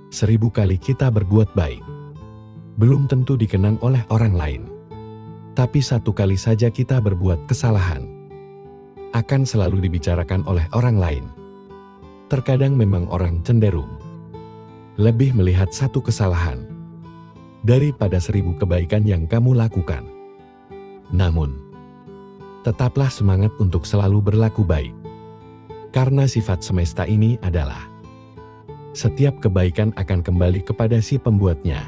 1000 kali kita berbuat baik, belum tentu dikenang oleh orang lain. Tapi 1 kali saja kita berbuat kesalahan, akan selalu dibicarakan oleh orang lain. Terkadang memang orang cenderung lebih melihat 1 kesalahan daripada 1000 kebaikan yang kamu lakukan. Namun, tetaplah semangat untuk selalu berlaku baik. Karena sifat semesta ini adalah setiap kebaikan akan kembali kepada si pembuatnya.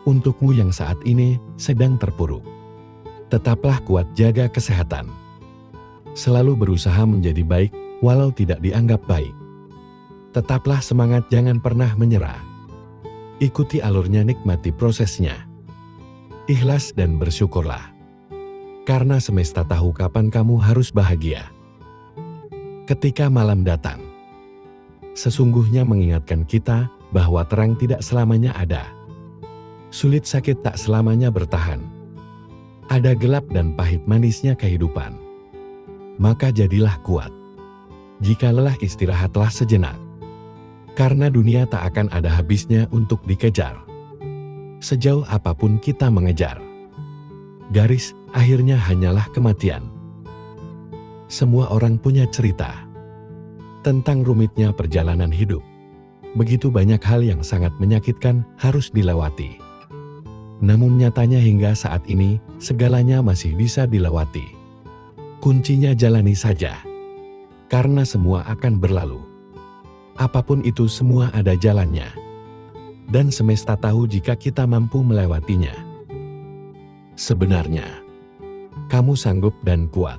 Untukmu yang saat ini sedang terpuruk, tetaplah kuat, jaga kesehatan. Selalu berusaha menjadi baik walau tidak dianggap baik. Tetaplah semangat, jangan pernah menyerah. Ikuti alurnya, nikmati prosesnya. Ikhlas dan bersyukurlah. Karena semesta tahu kapan kamu harus bahagia. Ketika malam datang, sesungguhnya mengingatkan kita bahwa terang tidak selamanya ada. Sulit sakit tak selamanya bertahan. Ada gelap dan pahit manisnya kehidupan. Maka jadilah kuat. Jika lelah, istirahatlah sejenak. Karena dunia tak akan ada habisnya untuk dikejar. Sejauh apapun kita mengejar, garis akhirnya hanyalah kematian. Semua orang punya cerita tentang rumitnya perjalanan hidup. Begitu banyak hal yang sangat menyakitkan harus dilewati. Namun nyatanya hingga saat ini, segalanya masih bisa dilewati. Kuncinya jalani saja. Karena semua akan berlalu. Apapun itu, semua ada jalannya. Dan semesta tahu jika kita mampu melewatinya. Sebenarnya, kamu sanggup dan kuat.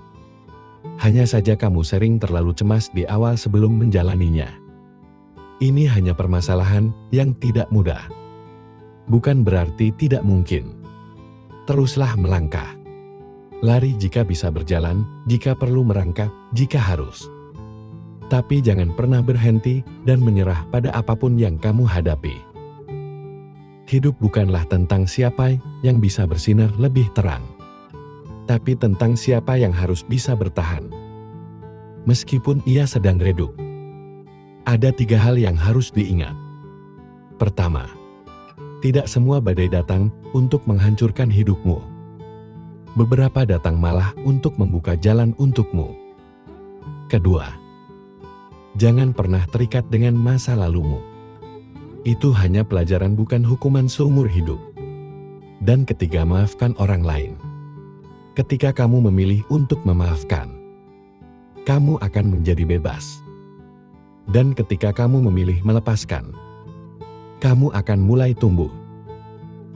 Hanya saja kamu sering terlalu cemas di awal sebelum menjalaninya. Ini hanya permasalahan yang tidak mudah. Bukan berarti tidak mungkin. Teruslah melangkah. Lari jika bisa berjalan, jika perlu merangkak, jika harus. Tapi jangan pernah berhenti dan menyerah pada apapun yang kamu hadapi. Hidup bukanlah tentang siapa yang bisa bersinar lebih terang, tapi tentang siapa yang harus bisa bertahan. Meskipun ia sedang redup. Ada 3 hal yang harus diingat. Pertama, tidak semua badai datang untuk menghancurkan hidupmu. Beberapa datang malah untuk membuka jalan untukmu. Kedua, jangan pernah terikat dengan masa lalumu. Itu hanya pelajaran, bukan hukuman seumur hidup. Dan ketiga, maafkan orang lain. Ketika kamu memilih untuk memaafkan, kamu akan menjadi bebas. Dan ketika kamu memilih melepaskan, kamu akan mulai tumbuh.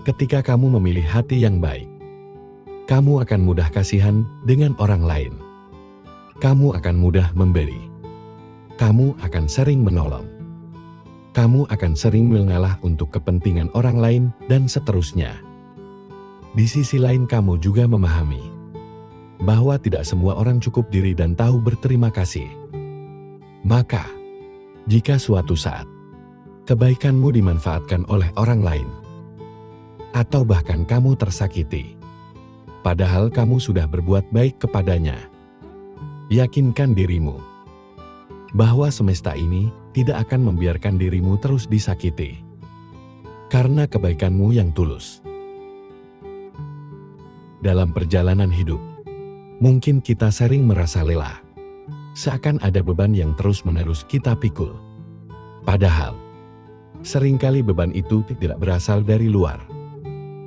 Ketika kamu memilih hati yang baik, kamu akan mudah kasihan dengan orang lain. Kamu akan mudah memberi. Kamu akan sering menolong. Kamu akan sering mengalah untuk kepentingan orang lain, dan seterusnya. Di sisi lain, kamu juga memahami bahwa tidak semua orang cukup diri dan tahu berterima kasih. Maka, jika suatu saat kebaikanmu dimanfaatkan oleh orang lain, atau bahkan kamu tersakiti, padahal kamu sudah berbuat baik kepadanya, yakinkan dirimu bahwa semesta ini tidak akan membiarkan dirimu terus disakiti. Karena kebaikanmu yang tulus. Dalam perjalanan hidup, mungkin kita sering merasa lelah. Seakan ada beban yang terus-menerus kita pikul. Padahal, seringkali beban itu tidak berasal dari luar,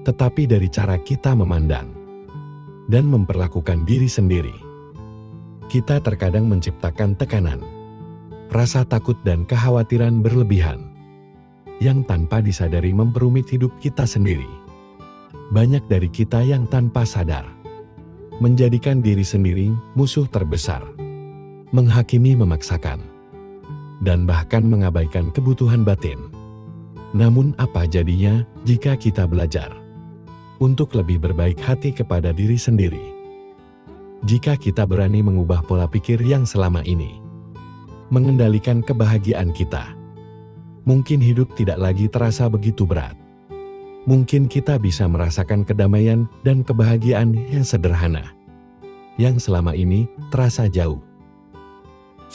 tetapi dari cara kita memandang dan memperlakukan diri sendiri. Kita terkadang menciptakan tekanan, rasa takut dan kekhawatiran berlebihan yang tanpa disadari memperumit hidup kita sendiri. Banyak dari kita yang tanpa sadar menjadikan diri sendiri musuh terbesar, menghakimi, memaksakan, dan bahkan mengabaikan kebutuhan batin. Namun apa jadinya jika kita belajar untuk lebih berbaik hati kepada diri sendiri? Jika kita berani mengubah pola pikir yang selama ini mengendalikan kebahagiaan kita, mungkin hidup tidak lagi terasa begitu berat. Mungkin kita bisa merasakan kedamaian dan kebahagiaan yang sederhana, yang selama ini terasa jauh.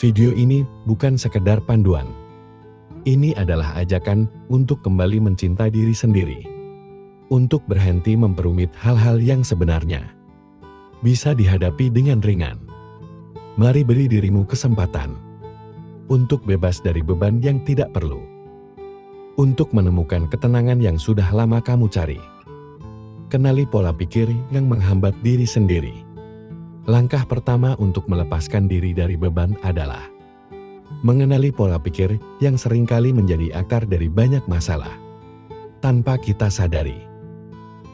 Video ini bukan sekedar panduan. Ini adalah ajakan untuk kembali mencintai diri sendiri. Untuk berhenti memperumit hal-hal yang sebenarnya bisa dihadapi dengan ringan. Mari beri dirimu kesempatan untuk bebas dari beban yang tidak perlu. Untuk menemukan ketenangan yang sudah lama kamu cari. Kenali pola pikir yang menghambat diri sendiri. Langkah pertama untuk melepaskan diri dari beban adalah mengenali pola pikir yang seringkali menjadi akar dari banyak masalah. Tanpa kita sadari,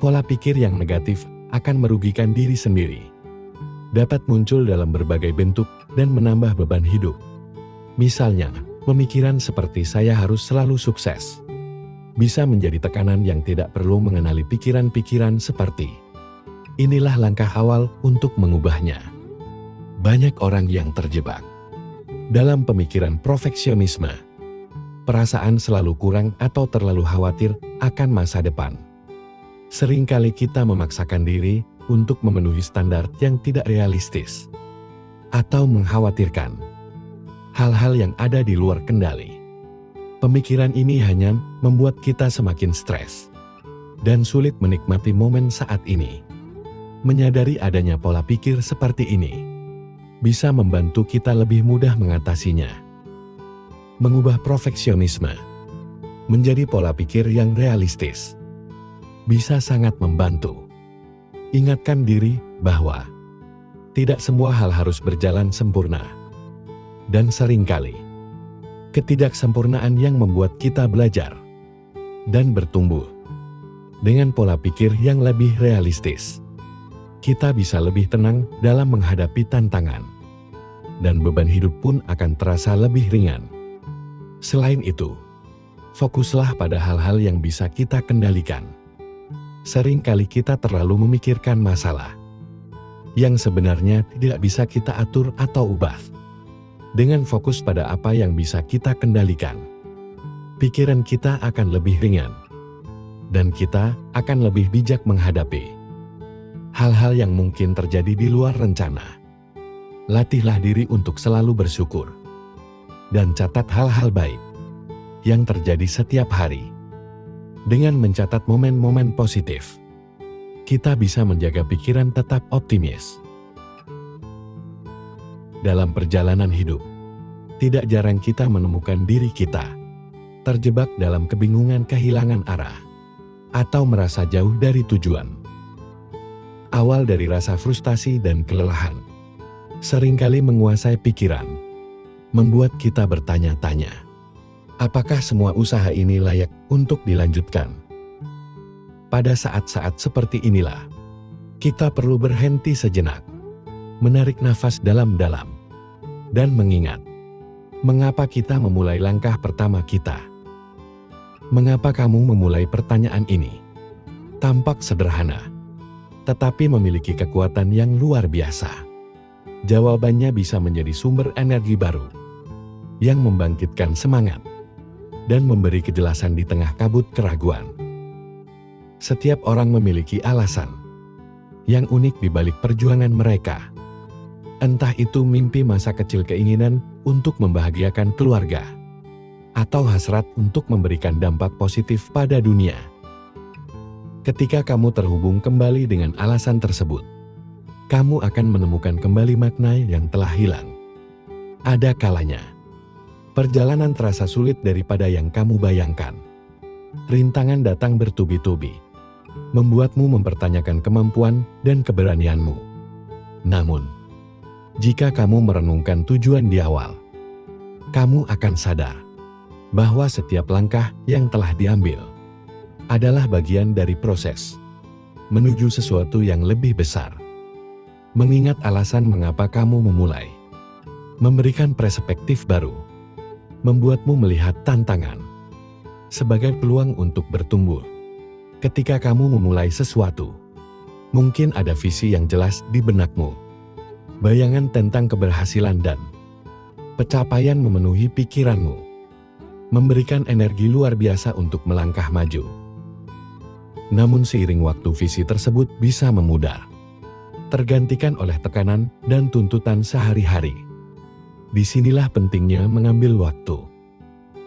pola pikir yang negatif akan merugikan diri sendiri. Dapat muncul dalam berbagai bentuk dan menambah beban hidup. Misalnya, pemikiran seperti saya harus selalu sukses. Bisa menjadi tekanan yang tidak perlu. Mengenali pikiran-pikiran seperti inilah langkah awal untuk mengubahnya. Banyak orang yang terjebak dalam pemikiran perfeksionisme. Perasaan selalu kurang atau terlalu khawatir akan masa depan. Seringkali kita memaksakan diri untuk memenuhi standar yang tidak realistis atau mengkhawatirkan hal-hal yang ada di luar kendali. Pemikiran ini hanya membuat kita semakin stres dan sulit menikmati momen saat ini. Menyadari adanya pola pikir seperti ini bisa membantu kita lebih mudah mengatasinya. Mengubah perfeksionisme menjadi pola pikir yang realistis bisa sangat membantu. Ingatkan diri bahwa tidak semua hal harus berjalan sempurna. Dan seringkali, ketidaksempurnaan yang membuat kita belajar dan bertumbuh. Dengan pola pikir yang lebih realistis, kita bisa lebih tenang dalam menghadapi tantangan. Dan beban hidup pun akan terasa lebih ringan. Selain itu, fokuslah pada hal-hal yang bisa kita kendalikan. Seringkali kita terlalu memikirkan masalah yang sebenarnya tidak bisa kita atur atau ubah. Dengan fokus pada apa yang bisa kita kendalikan, pikiran kita akan lebih ringan, dan kita akan lebih bijak menghadapi hal-hal yang mungkin terjadi di luar rencana. Latihlah diri untuk selalu bersyukur dan catat hal-hal baik yang terjadi setiap hari. Dengan mencatat momen-momen positif, kita bisa menjaga pikiran tetap optimis. Dalam perjalanan hidup, tidak jarang kita menemukan diri kita terjebak dalam kebingungan, kehilangan arah, atau merasa jauh dari tujuan. Awal dari rasa frustasi dan kelelahan seringkali menguasai pikiran, membuat kita bertanya-tanya, apakah semua usaha ini layak untuk dilanjutkan? Pada saat-saat seperti inilah, kita perlu berhenti sejenak, menarik nafas dalam-dalam, dan mengingat, mengapa kita memulai langkah pertama kita? Mengapa kamu memulai pertanyaan ini? Tampak sederhana, tetapi memiliki kekuatan yang luar biasa. Jawabannya bisa menjadi sumber energi baru yang membangkitkan semangat dan memberi kejelasan di tengah kabut keraguan. Setiap orang memiliki alasan yang unik di balik perjuangan mereka. Entah itu mimpi masa kecil, keinginan untuk membahagiakan keluarga, atau hasrat untuk memberikan dampak positif pada dunia. Ketika kamu terhubung kembali dengan alasan tersebut, kamu akan menemukan kembali makna yang telah hilang. Ada kalanya, perjalanan terasa sulit daripada yang kamu bayangkan. Rintangan datang bertubi-tubi, membuatmu mempertanyakan kemampuan dan keberanianmu. Namun, jika kamu merenungkan tujuan di awal, kamu akan sadar bahwa setiap langkah yang telah diambil adalah bagian dari proses menuju sesuatu yang lebih besar. Mengingat alasan mengapa kamu memulai, memberikan perspektif baru, membuatmu melihat tantangan sebagai peluang untuk bertumbuh. Ketika kamu memulai sesuatu, mungkin ada visi yang jelas di benakmu, bayangan tentang keberhasilan dan pencapaian memenuhi pikiranmu, memberikan energi luar biasa untuk melangkah maju. Namun seiring waktu, visi tersebut bisa memudar, tergantikan oleh tekanan dan tuntutan sehari-hari. Disinilah pentingnya mengambil waktu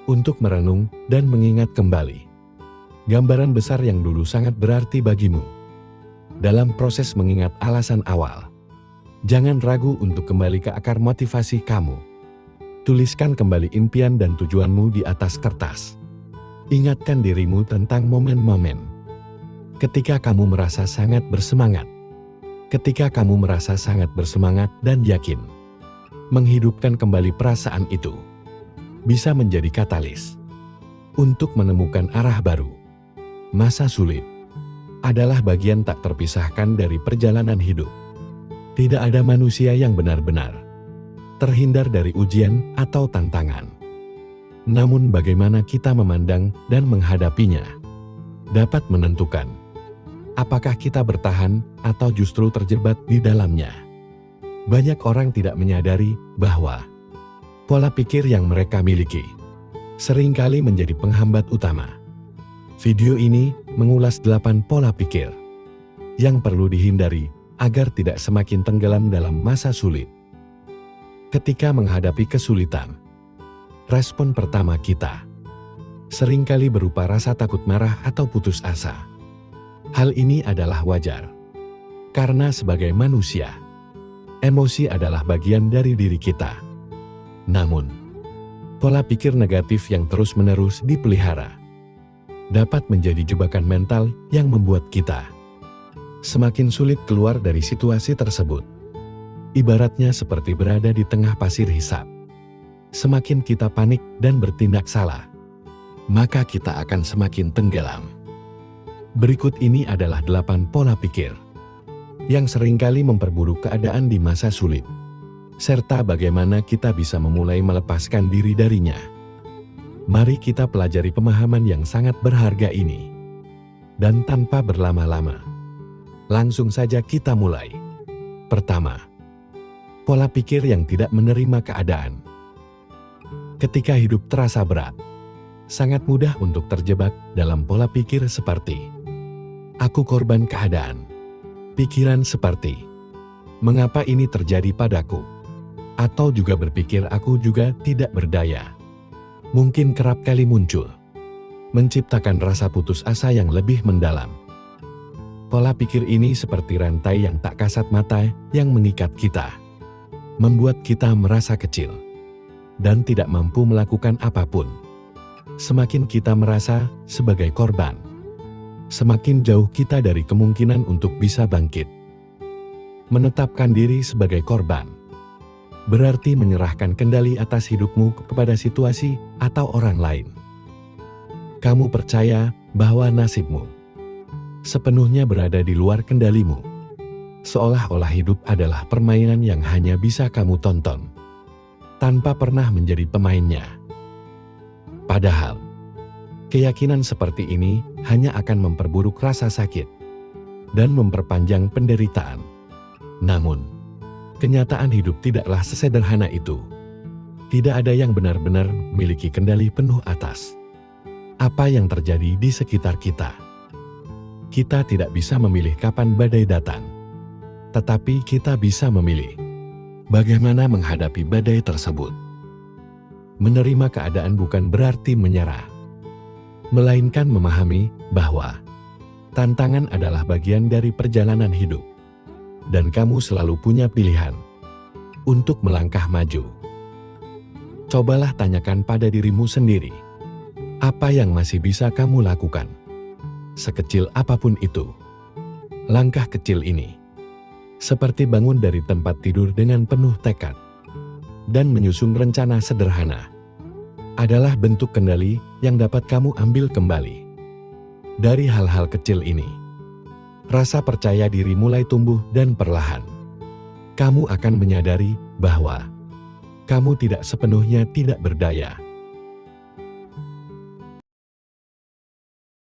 untuk merenung dan mengingat kembali gambaran besar yang dulu sangat berarti bagimu. Dalam proses mengingat alasan awal, jangan ragu untuk kembali ke akar motivasi kamu. Tuliskan kembali impian dan tujuanmu di atas kertas. Ingatkan dirimu tentang momen-momen ketika kamu merasa sangat bersemangat. Ketika kamu merasa sangat bersemangat dan yakin, menghidupkan kembali perasaan itu bisa menjadi katalis untuk menemukan arah baru. Masa sulit adalah bagian tak terpisahkan dari perjalanan hidup. Tidak ada manusia yang benar-benar terhindar dari ujian atau tantangan. Namun bagaimana kita memandang dan menghadapinya dapat menentukan apakah kita bertahan atau justru terjebak di dalamnya. Banyak orang tidak menyadari bahwa pola pikir yang mereka miliki seringkali menjadi penghambat utama. Video ini mengulas 8 pola pikir yang perlu dihindari agar tidak semakin tenggelam dalam masa sulit. Ketika menghadapi kesulitan, respon pertama kita seringkali berupa rasa takut, marah, atau putus asa. Hal ini adalah wajar, karena sebagai manusia, emosi adalah bagian dari diri kita. Namun, pola pikir negatif yang terus-menerus dipelihara dapat menjadi jebakan mental yang membuat kita semakin sulit keluar dari situasi tersebut. Ibaratnya seperti berada di tengah pasir hisap. Semakin kita panik dan bertindak salah, maka kita akan semakin tenggelam. Berikut ini adalah 8 pola pikir yang seringkali memperburuk keadaan di masa sulit, serta bagaimana kita bisa memulai melepaskan diri darinya. Mari kita pelajari pemahaman yang sangat berharga ini. Dan tanpa berlama-lama, langsung saja kita mulai. Pertama, pola pikir yang tidak menerima keadaan. Ketika hidup terasa berat, sangat mudah untuk terjebak dalam pola pikir seperti "aku korban keadaan". Pikiran seperti "mengapa ini terjadi padaku?" atau juga berpikir "aku juga tidak berdaya", mungkin kerap kali muncul, menciptakan rasa putus asa yang lebih mendalam. Pola pikir ini seperti rantai yang tak kasat mata yang mengikat kita, membuat kita merasa kecil dan tidak mampu melakukan apapun. Semakin kita merasa sebagai korban, semakin jauh kita dari kemungkinan untuk bisa bangkit. Menetapkan diri sebagai korban berarti menyerahkan kendali atas hidupmu kepada situasi atau orang lain. Kamu percaya bahwa nasibmu sepenuhnya berada di luar kendalimu, seolah-olah hidup adalah permainan yang hanya bisa kamu tonton, tanpa pernah menjadi pemainnya. Padahal, keyakinan seperti ini hanya akan memperburuk rasa sakit dan memperpanjang penderitaan. Namun, kenyataan hidup tidaklah sesederhana itu. Tidak ada yang benar-benar memiliki kendali penuh atas apa yang terjadi di sekitar kita. Kita tidak bisa memilih kapan badai datang, tetapi kita bisa memilih bagaimana menghadapi badai tersebut. Menerima keadaan bukan berarti menyerah, melainkan memahami bahwa tantangan adalah bagian dari perjalanan hidup, dan kamu selalu punya pilihan untuk melangkah maju. Cobalah tanyakan pada dirimu sendiri, apa yang masih bisa kamu lakukan? Sekecil apapun itu, langkah kecil ini, seperti bangun dari tempat tidur dengan penuh tekad dan menyusun rencana sederhana, adalah bentuk kendali yang dapat kamu ambil kembali. Dari hal-hal kecil ini, rasa percaya diri mulai tumbuh dan perlahan kamu akan menyadari bahwa kamu tidak sepenuhnya tidak berdaya.